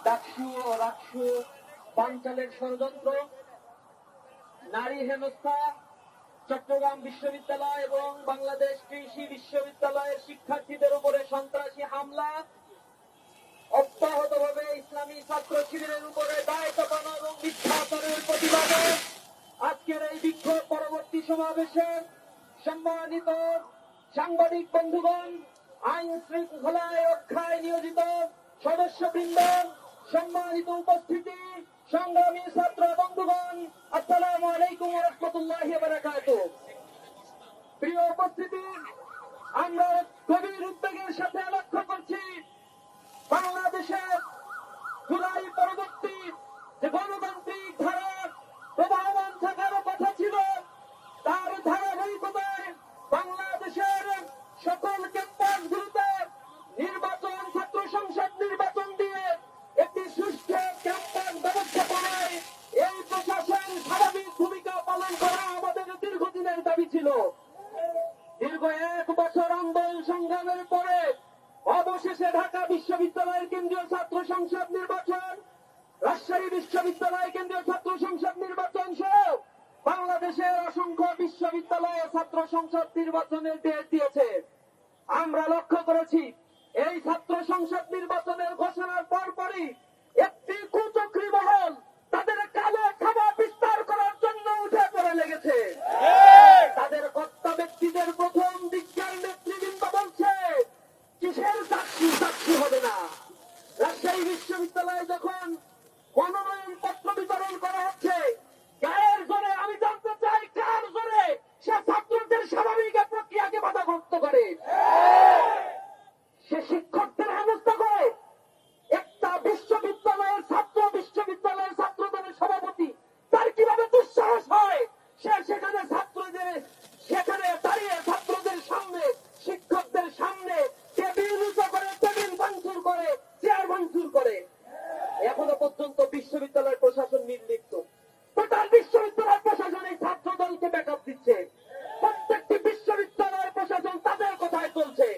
ডাকসু ও রাকসু বানচালের ষড়যন্ত্র, নারী হেনস্থা, চট্টগ্রাম বিশ্ববিদ্যালয় এবং বাংলাদেশ কৃষি বিশ্ববিদ্যালয়ের শিক্ষার্থীদের উপরে সন্ত্রাসী হামলা, অব্যাহতভাবে ইসলামী ছাত্র শিবিরের উপরে দায় চাপানো এবং মিথ্যাচারের প্রতিবাদে আজকের এই বিক্ষোভ পরবর্তী সমাবেশে সম্মানিত সাংবাদিক বন্ধুগণ, আইন শৃঙ্খলায় রক্ষায় নিয়োজিত সদস্যবৃন্দ, সম্মানিত উপস্থিতি, সংগ্রামী ছাত্র বন্ধুগণ, আসসালামু আলাইকুম ওয়া রাহমাতুল্লাহি ওয়া বারাকাতুহু। প্রিয় উপস্থিতি, আমরা গভীর উদ্বেগের সাথে লক্ষ্য করছি বাংলাদেশের জুলাই পরবর্তী যে গণতান্ত্রিক ধারা প্রবাহমান থাকার কথা ছিল, তার ধারাবাহিকতায় বাংলাদেশের সকল ক্যাম্পাসগুলোতে নির্বাচন, ছাত্র সংসদ নির্বাচন দিয়ে একটি সুষ্ঠু ক্যাম্পাস ব্যবস্থাপনায় এই প্রশাসন স্বাভাবিক ভূমিকা পালন করা আমাদের দীর্ঘদিনের দাবি ছিল। দীর্ঘ 1 বছর আন্দোলন সংগ্রামের পরে অবশেষে ঢাকা বিশ্ববিদ্যালয়ের কেন্দ্রীয় ছাত্র সংসদ নির্বাচন, রাজশাহী বিশ্ববিদ্যালয় কেন্দ্রীয় ছাত্র সংসদ নির্বাচন সহ বাংলাদেশের অসংখ্য বিশ্ববিদ্যালয়ে ছাত্র সংসদ নির্বাচনের ডেট দিয়েছে। আমরা লক্ষ্য করেছি এই ছাত্র সংসদ নির্বাচনের ঘোষণার পরপরই একটি কুচক্রী মহল তাদের কালো খাবা বিস্তার করার জন্য উঠে পড়ে লেগেছে। তাদের কর্তা ব্যক্তিদের প্রথম দিককার নেতৃবৃন্দ বলছে কিসের চাকরি হবে না। রাজশাহী বিশ্ববিদ্যালয়ে যখন মনোনয়ন পত্র বিতরণ করা হচ্ছে, গায়ের জোরে, আমি জানতে চাই কার জোরে সে ছাত্রদের স্বাভাবিক প্রক্রিয়াকে বাধাগ্রস্ত করে, সে শিক্ষকদের হেনস্থা করে। একটা বিশ্ববিদ্যালয়ের ছাত্রদের সভাপতি, তার কিভাবে দুঃসাহস হয় সে সেখানে দাঁড়িয়ে ছাত্রদের সামনে, শিক্ষকদের সামনে টেবিল উঁচু করে, টেবিল ভাঙচুর করে, চেয়ার ভাঙচুর করে। এখনো পর্যন্ত বিশ্ববিদ্যালয়ের প্রশাসন নির্লিপ্ত। টোটাল বিশ্ববিদ্যালয়ের প্রশাসন এই ছাত্র দলকে ব্যাকআপ দিচ্ছে। প্রত্যেকটি বিশ্ববিদ্যালয়ের প্রশাসন তাদের কথায় চলছে।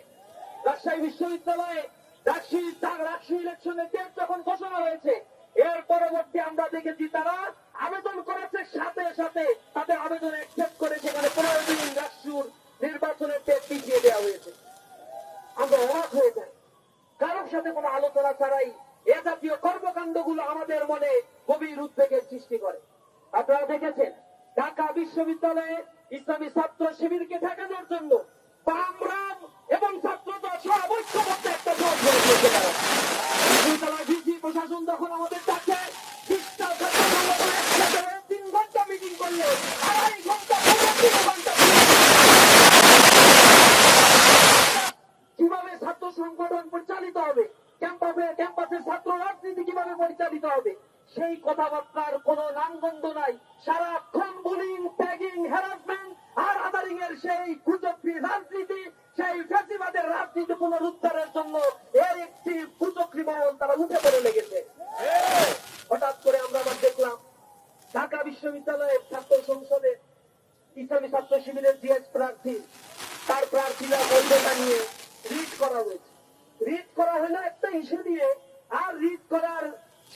রাজশাহী বিশ্ববিদ্যালয়ে রাকসু ইলেকশনের ডেট যখন ঘোষণা হয়েছে, এর পরবর্তী আমরা দেখেছি তারা আবেদন করেছে, সাথে সাথে তাদের আবেদন অ্যাকসেপ্ট করে সেখানে 15 দিন রাকসুর নির্বাচনের ডেট পিছিয়ে দেওয়া হয়েছে। আমরা অবাক হয়ে যাই, কারোর সাথে কোনো আলোচনা ছাড়াই এ জাতীয় কর্মকাণ্ডগুলো আমাদের মনে গভীর উদ্বেগের সৃষ্টি করে। আপনারা দেখেছেন ঢাকা বিশ্ববিদ্যালয়ে ইসলামী ছাত্র শিবিরকে ঠেকানোর জন্য বামরাম এবং ছাত্রদল সব ঐক্যবদ্ধ একটা জোট গড়ে তুলতে পারে। বিশ্ববিদ্যালয় ভিসি প্রশাসন যখন আমাদের কাছে 3 ঘন্টা মিটিং করলে 2.5 ঘন্টা 3 ঘন্টা কিভাবে ছাত্র সংগঠন পরিচালিত হবে, ক্যাম্পাসের ছাত্র রাজনীতি কিভাবে পরিচালিত হবে, সেই কথাবার্তার কোন নামগন্ধ নাই। সারাক্ষণ বুলিং, ট্যাগিং, হ্যারাসমেন্ট আর আদারিং এর সেই কুচক্রী রাজনীতি, সেই ফ্যাসিবাদের রাজনীতি পুনরুদ্ধারের জন্য এর একটি কুচক্রী মহল তারা উঠে পড়ে লেগেছে। হঠাৎ করে আমরা আবার দেখলাম ঢাকা বিশ্ববিদ্যালয়ের ছাত্র সংসদে ইসলামী ছাত্র শিবিরের জিএস প্রার্থী, তার প্রার্থীরা বৈধতা নিয়ে রিট করা হয়েছে। রিট করা হলো একটা ইস্যু দিয়ে, আর রিট করার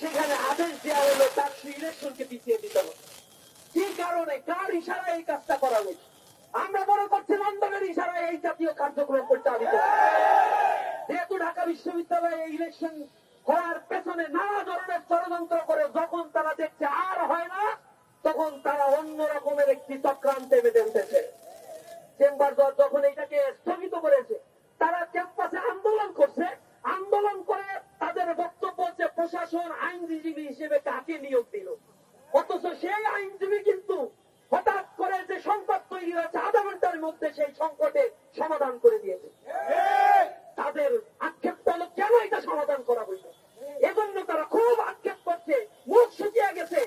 সেখানে আদেশ দেওয়া হলো তার ইলেকশনকে পিছিয়ে দিতে হবে। কি কারণে, কার ইশারায় এই কাজটা করা হয়েছে? আমরা মনে করছি লন্ডনের ইশারায় এই জাতীয় কার্যক্রম পরিচালিত। যেহেতু ঢাকা বিশ্ববিদ্যালয়ে ইলেকশন হওয়ার পেছনে নানা ধরনের ষড়যন্ত্র করে, যখন তারা দেখছে আর হয় না, তখন তারা অন্য রকমের একটি চক্রান্তে মেতে উঠেছে। চেম্বার জজ যখন এটাকে স্থগিত করেছে, তারা ক্যাম্পাসে আন্দোলন করছে। আন্দোলন করে তাদের বক্তব্য হচ্ছে প্রশাসন আইনজীবী হিসেবে কাকে নিয়োগ দিল, অথচ সেই আইনজীবী কিন্তু হঠাৎ করে যে সংকট তৈরি হয়েছে 1/2 ঘন্টার মধ্যে সেই সংকটের সমাধান করে দিয়েছে। তাদের আক্ষেপ হলো কেন এটা সমাধান করা হইল, এজন্য তারা খুব আক্ষেপ করছে, মুখ শুকিয়ে গেছে।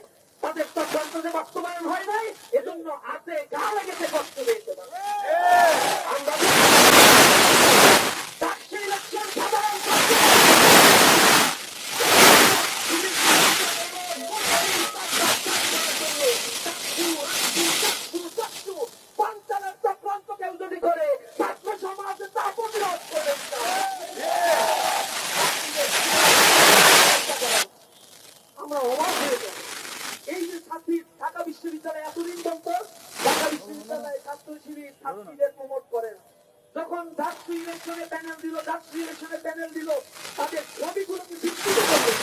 তাদের চক্রান্ত যে বাস্তবায়ন হয় নাই, এজন্য হাতে গা লেগেছে, কষ্ট পেয়েছে। আমরা প্রার্থীদের প্রমোট করে না। যখন ডাকসু ইলেকশনে প্যানেল দিল, তাদের ছবিগুলোকে বিকৃত করবে।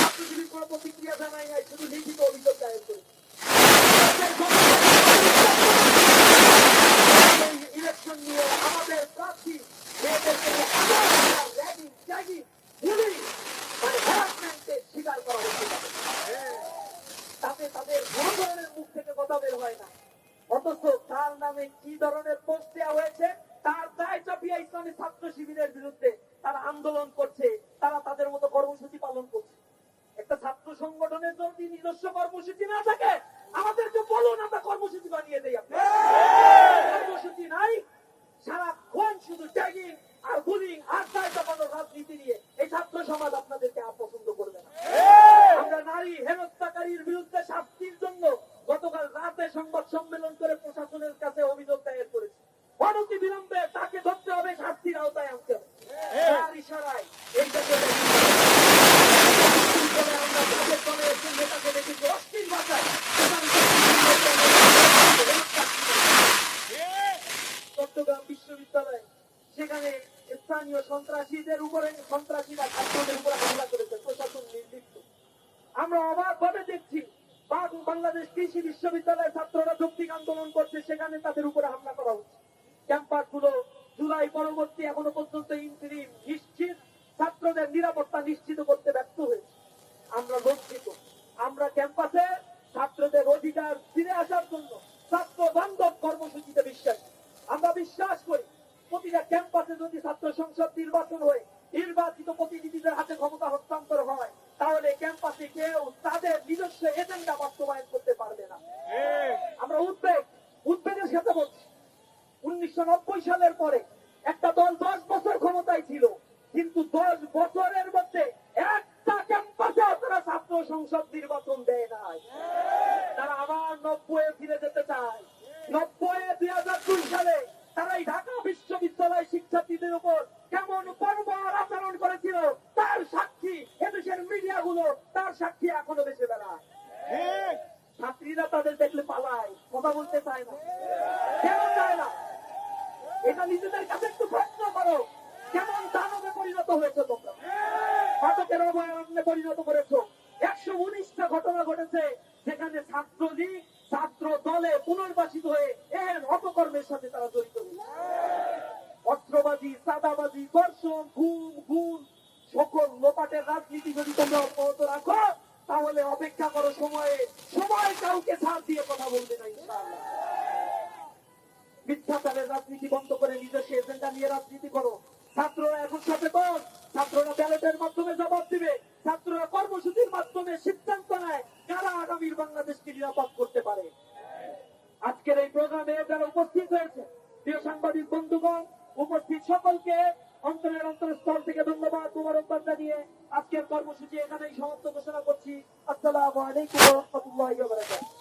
ছাত্রজীবী কোনো প্রতিক্রিয়া জানায় নাই, শুধু লিখিত অভিযোগ দায়ের করে। ইলেকশন নিয়ে আমাদের প্রার্থী মেয়েদেরকে র্যাগিং, ট্যাগিং, বুলিং, মানে হ্যারাসমেন্টের শিকার করা হচ্ছে। তাতে তাদের কোনো ধরনের মুখ থেকে কথা বের হয় না। অথচ তার নামে কি ধরনের পোস্ট দেওয়া হয়েছে, তার দায় চাপিয়ে ইসলামী ছাত্র শিবিরের বিরুদ্ধে তারা আন্দোলন করছে, তারা তাদের মতো কর্মসূচি পালন করছে। একটা ছাত্র সংগঠনের যদি নিজস্ব কর্মসূচি না থাকে, আমাদেরকে বলুন, আমরা কর্মসূচি বানিয়ে দেই। কর্মসূচি নাই, সারাক্ষণ শুধু ট্যাগিং আর বুলিং আর দায় চাপানোর রাজনীতি নিয়ে এই ছাত্র সমাজ আপনাদেরকে পছন্দ করবে না। আমরা নারী হেনস্থাকারীর বিরুদ্ধে শাস্তির জন্য গতকাল রাতে সংবাদ সম্মেলন করে প্রশাসনের কাছে অভিযোগ দায়ের করেছি। অনতি বিলম্বে তাকে ধরতে হবে, শাস্তির আওতায় আনতে হবে। তার ইশারায় এইটাকে আমরা তাদের দলে একজন নেতাকে দেখেছি অশ্লীল ভাষায় চট্টগ্রাম বিশ্ববিদ্যালয়ে, সেখানে স্থানীয় সন্ত্রাসীদের উপরে, সন্ত্রাসীরা ছাত্রদের উপরে হামলা করেছে, প্রশাসন নির্লিপ্ত। আমরা অবাকভাবে দেখছি বাংলাদেশ কৃষি বিশ্ববিদ্যালয়ের ছাত্ররা যৌক্তিক আন্দোলন করছে, সেখানে তাদের উপরে হামলা করা হচ্ছে। ক্যাম্পাসগুলো জুলাই পরবর্তী এখনো পর্যন্ত ইন্টারিম নিশ্চিত ছাত্রদের নিরাপত্তা নিশ্চিত করতে ব্যর্থ হয়েছে। আমরা লজ্জিত। আমরা ক্যাম্পাসে ছাত্রদের অধিকার ফিরে আসার জন্য ছাত্র বান্ধব কর্মসূচিতে বিশ্বাসী। আমরা বিশ্বাস করি প্রতিটা ক্যাম্পাসে যদি ছাত্র সংসদ নির্বাচন হয়ে নির্বাচিত প্রতিনিধিদের হাতে ক্ষমতা হস্তান্তর হয়, তাহলে ক্যাম্পাসে কেউ তাদের নিজস্ব এজেন্ডা বাস্তবায়ন করতে পারবে না। আমরা উদ্বেগের সাথে বলছি, 1990 সালের পরে একটা দল 10 বছর ক্ষমতায় ছিল, কিন্তু 10 বছরের মধ্যে একটা ক্যাম্পাসে তারা ছাত্র সংসদ নির্বাচন দেয় নাই। তারা আবার 90-এ ফিরে যেতে চায়। 2002 সালে তারাই ঢাকা বিশ্ববিদ্যালয় শিক্ষার্থীদের উপর কেমন বর্বর আচরণ করেছিল তার সাক্ষী এদেশের মিডিয়াগুলো, তার সাক্ষী এখনো বেঁচে বেড়ায়। ছাত্রীরা তাদের দেখলে পালায়, কথা বলতে চায় না। কেন চায় না? এটা নিজেদের কাছে একটু প্রশ্ন করো। কেমন দানবে পরিণত হয়েছে তোমরা? ঘটকের অভয়ারণ্যে পরিণত করেছ। 119টা ঘটনা ঘটেছে যেখানে ছাত্রলীগ ছাত্র দলে পুনর্বাসিত হয়ে এহেন অপকর্মের সাথে তারা জড়িত হয়েছে। অস্ত্রবাজি, চাঁদাবাজি, ধর্ষণ, গুম, সকল লোপাটের রাজনীতি যদি তোমরা অব্যাহত রাখো, তাহলে অপেক্ষা করো, সময় কাউকে ছাড় দিয়ে কথা বলবে না ইনশাআল্লাহ। মিথ্যাচারের রাজনীতি বন্ধ করে নিজস্ব এজেন্ডা নিয়ে রাজনীতি করো। ছাত্ররা এখন সচেতন, ছাত্ররা ব্যালটের মাধ্যমে জবাব দিবে, ছাত্ররা কর্মসূচির মাধ্যমে সিদ্ধান্ত নেয় কারা আগামীর বাংলাদেশকে নিরাপদ করতে পারে। আজকের এই প্রোগ্রামে যারা উপস্থিত হয়েছে, প্রিয় সাংবাদিক বন্ধুগণ, উপস্থিত সকলকে অন্তরের অন্তরস্থল থেকে ধন্যবাদ, মোবারকবাদ জানিয়ে আজকের কর্মসূচি এখানেই সমাপ্ত ঘোষণা করছি। আসসালামু আলাইকুম ওয়া রাহমাতুল্লাহি ওয়া বারাকাতুহু।